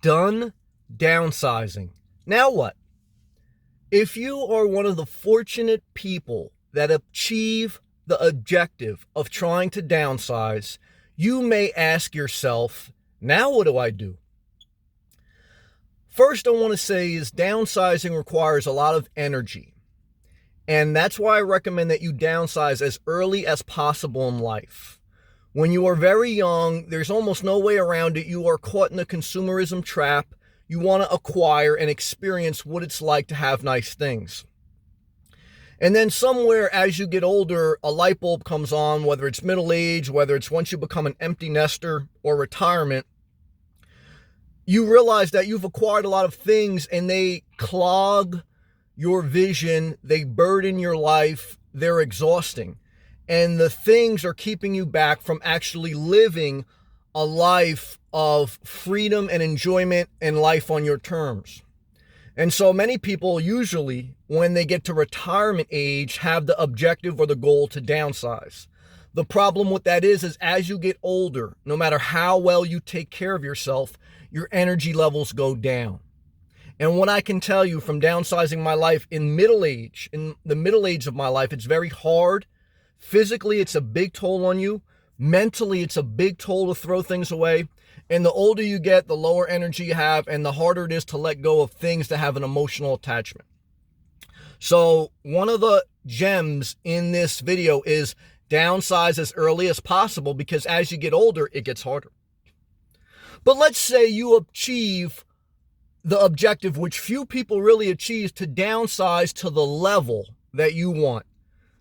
done downsizing. Now what? If you are one of the fortunate people that achieve the objective of trying to downsize, you may ask yourself, now what do I do? First, I want to say is downsizing requires a lot of energy. And that's why I recommend that you downsize as early as possible in life. When you are very young, there's almost no way around it. You are caught in the consumerism trap. You want to acquire and experience what it's like to have nice things. And then somewhere as you get older, a light bulb comes on, whether it's middle age, whether it's once you become an empty nester or retirement, you realize that you've acquired a lot of things and they clog your vision, they burden your life, they're exhausting. And the things are keeping you back from actually living a life of freedom and enjoyment and life on your terms. And so many people usually, when they get to retirement age, have the objective or the goal to downsize. The problem with that is as you get older, no matter how well you take care of yourself, your energy levels go down. And what I can tell you from downsizing my life in the middle age of my life, it's very hard. Physically, it's a big toll on you. Mentally, it's a big toll to throw things away. And the older you get, the lower energy you have, and the harder it is to let go of things that have an emotional attachment. So one of the gems in this video is downsize as early as possible, because as you get older, it gets harder. But let's say you achieve the objective, which few people really achieve, to downsize to the level that you want.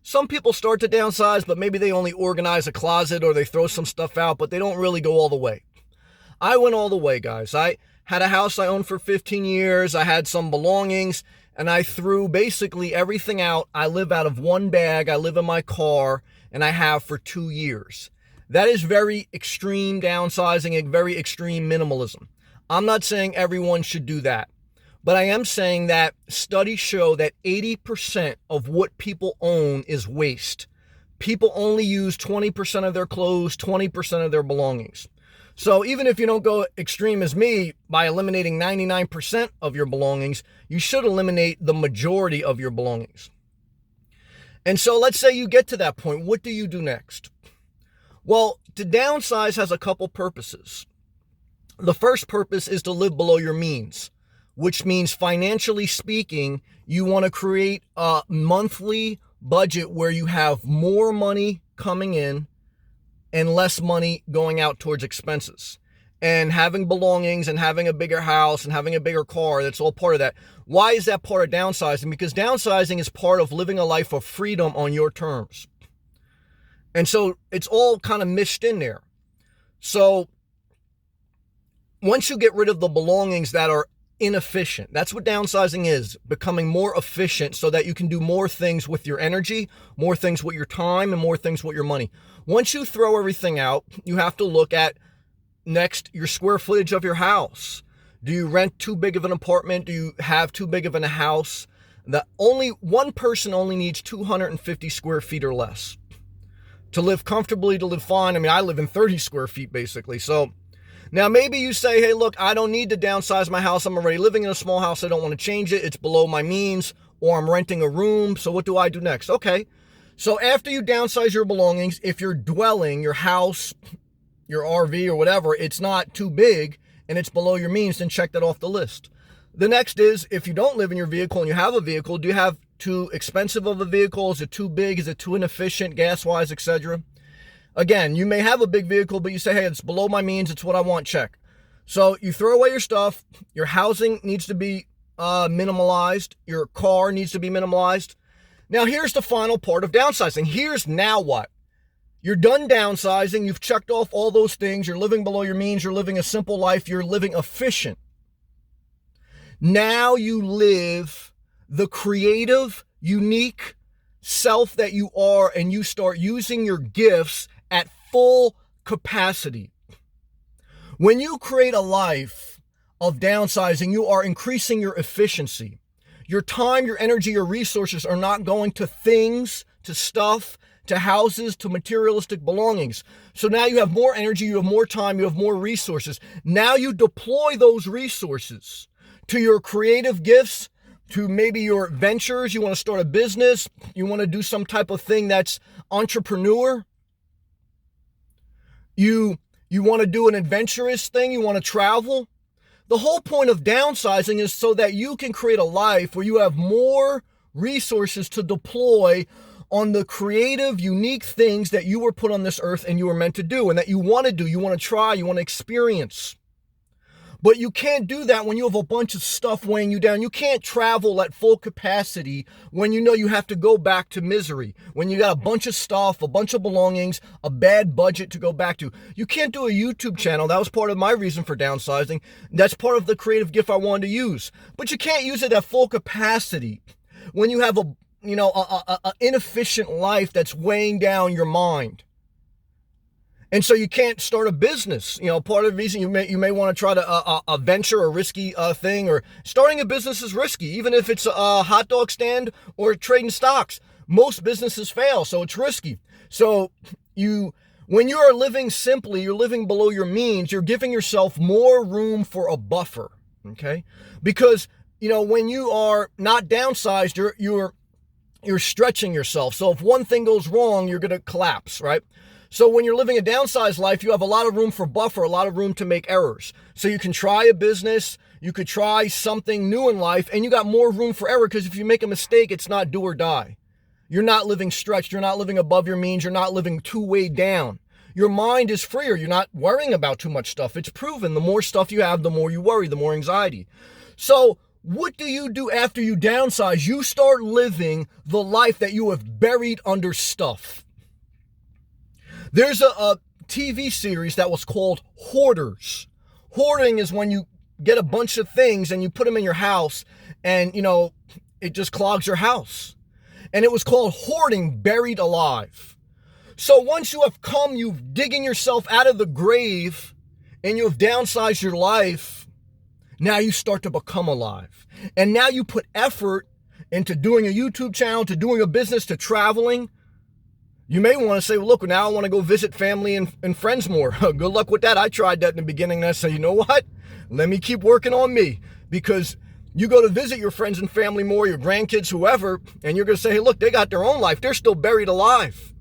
Some people start to downsize, but maybe they only organize a closet or they throw some stuff out, but they don't really go all the way. I went all the way, guys. I had a house I owned for 15 years. I had some belongings, and I threw basically everything out. I live out of one bag. I live in my car, and I have for 2 years. That is very extreme downsizing and very extreme minimalism. I'm not saying everyone should do that, but I am saying that studies show that 80% of what people own is waste. People only use 20% of their clothes, 20% of their belongings. So even if you don't go extreme as me by eliminating 99% of your belongings, you should eliminate the majority of your belongings. And so let's say you get to that point. What do you do next? Well, to downsize has a couple purposes. The first purpose is to live below your means, which means financially speaking, you want to create a monthly budget where you have more money coming in and less money going out towards expenses. And having belongings and having a bigger house and having a bigger car, that's all part of that. Why is that part of downsizing? Because downsizing is part of living a life of freedom on your terms. And so it's all kind of mixed in there. So once you get rid of the belongings that are inefficient, that's what downsizing is, becoming more efficient so that you can do more things with your energy, more things with your time, and more things with your money. Once you throw everything out, you have to look at next your square footage of your house. Do you rent too big of an apartment? Do you have too big of a house? One person only needs 250 square feet or less to live comfortably, to live fine. I mean, I live in 30 square feet basically. So now maybe you say, hey, look, I don't need to downsize my house. I'm already living in a small house. I don't want to change it. It's below my means, or I'm renting a room. So what do I do next? Okay. So after you downsize your belongings, if your dwelling, your house, your RV or whatever, it's not too big and it's below your means, then check that off the list. The next is, if you don't live in your vehicle and you have a vehicle, do you have too expensive of a vehicle? Is it too big? Is it too inefficient gas-wise, etc.? Again, you may have a big vehicle, but you say, hey, it's below my means. It's what I want. Check. So you throw away your stuff. Your housing needs to be minimalized. Your car needs to be minimalized. Now, here's the final part of downsizing. Here's now what? You're done downsizing. You've checked off all those things. You're living below your means. You're living a simple life. You're living efficient. Now you live the creative, unique self that you are, and you start using your gifts at full capacity. When you create a life of downsizing, you are increasing your efficiency. Your time, your energy, your resources are not going to things, to stuff, to houses, to materialistic belongings. So now you have more energy, you have more time, you have more resources. Now you deploy those resources to your creative gifts, to maybe your ventures. You want to start a business, you want to do some type of thing that's entrepreneur. You want to do an adventurous thing, you want to travel. The whole point of downsizing is so that you can create a life where you have more resources to deploy on the creative, unique things that you were put on this earth and you were meant to do, and that you want to do, you want to try, you want to experience. But you can't do that when you have a bunch of stuff weighing you down. You can't travel at full capacity when you know you have to go back to misery. When you got a bunch of stuff, a bunch of belongings, a bad budget to go back to. You can't do a YouTube channel. That was part of my reason for downsizing. That's part of the creative gift I wanted to use. But you can't use it at full capacity when you have a inefficient life that's weighing down your mind. And so you can't start a business. Part of the reason you may want to try to a venture, a risky thing, or starting a business is risky, even if it's a hot dog stand or trading stocks. Most businesses fail, so it's risky. So when you are living simply, you're living below your means, you're giving yourself more room for a buffer, okay? Because, when you are not downsized, you're stretching yourself. So if one thing goes wrong, you're going to collapse, right? So when you're living a downsized life, you have a lot of room for buffer, a lot of room to make errors. So you can try a business, you could try something new in life, and you got more room for error, because if you make a mistake, it's not do or die. You're not living stretched, you're not living above your means, you're not living too weighed down. Your mind is freer, you're not worrying about too much stuff. It's proven, the more stuff you have, the more you worry, the more anxiety. So what do you do after you downsize? You start living the life that you have buried under stuff. There's a TV series that was called Hoarders. Hoarding is when you get a bunch of things and you put them in your house and, it just clogs your house. And it was called Hoarding Buried Alive. So once you've digging yourself out of the grave and you have downsized your life, now you start to become alive. And now you put effort into doing a YouTube channel, to doing a business, to traveling. You may want to say, well, look, now I want to go visit family and friends more. Good luck with that. I tried that in the beginning, and I said, you know what? Let me keep working on me. Because you go to visit your friends and family more, your grandkids, whoever, and you're going to say, hey, look, they got their own life. They're still buried alive.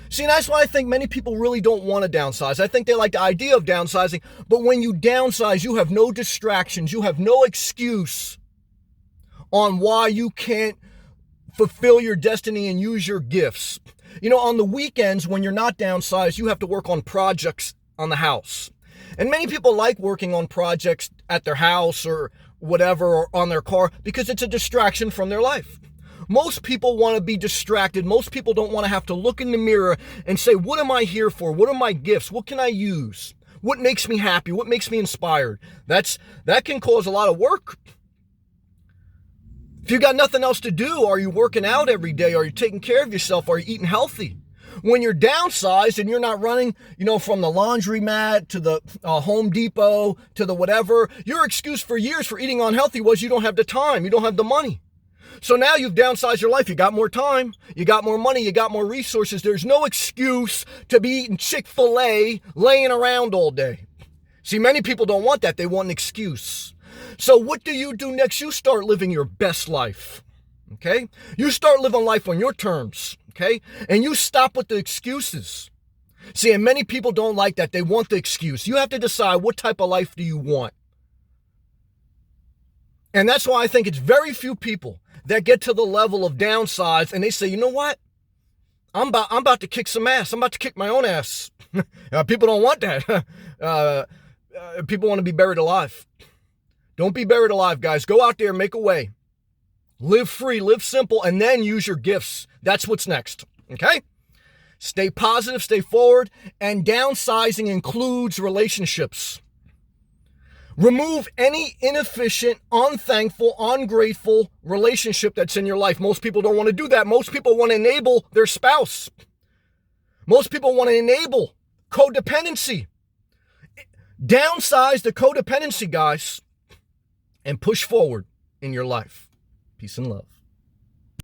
See, that's why I think many people really don't want to downsize. I think they like the idea of downsizing, but when you downsize, you have no distractions. You have no excuse on why you can't fulfill your destiny and use your gifts. On the weekends when you're not downsized, you have to work on projects on the house. And many people like working on projects at their house or whatever, or on their car, because it's a distraction from their life. Most people want to be distracted. Most people don't want to have to look in the mirror and say, what am I here for? What are my gifts? What can I use? What makes me happy? What makes me inspired? That can cause a lot of work. If you got nothing else to do, are you working out every day? Are you taking care of yourself? Are you eating healthy? When you're downsized and you're not running, from the laundromat to the Home Depot to the whatever, your excuse for years for eating unhealthy was you don't have the time, you don't have the money. So now you've downsized your life. You got more time, you got more money, you got more resources. There's no excuse to be eating Chick-fil-A laying around all day. See, many people don't want that. They want an excuse. So what do you do next? You start living your best life, okay? You start living life on your terms, okay? And you stop with the excuses. See, and many people don't like that. They want the excuse. You have to decide, what type of life do you want? And that's why I think it's very few people that get to the level of downsize and they say, you know what? I'm about to kick some ass. I'm about to kick my own ass. People don't want that. People want to be buried alive. Don't be buried alive, guys. Go out there, make a way. Live free, live simple, and then use your gifts. That's what's next, okay? Stay positive, stay forward, and downsizing includes relationships. Remove any inefficient, unthankful, ungrateful relationship that's in your life. Most people don't want to do that. Most people want to enable their spouse. Most people want to enable codependency. Downsize the codependency, guys, and push forward in your life. Peace and love.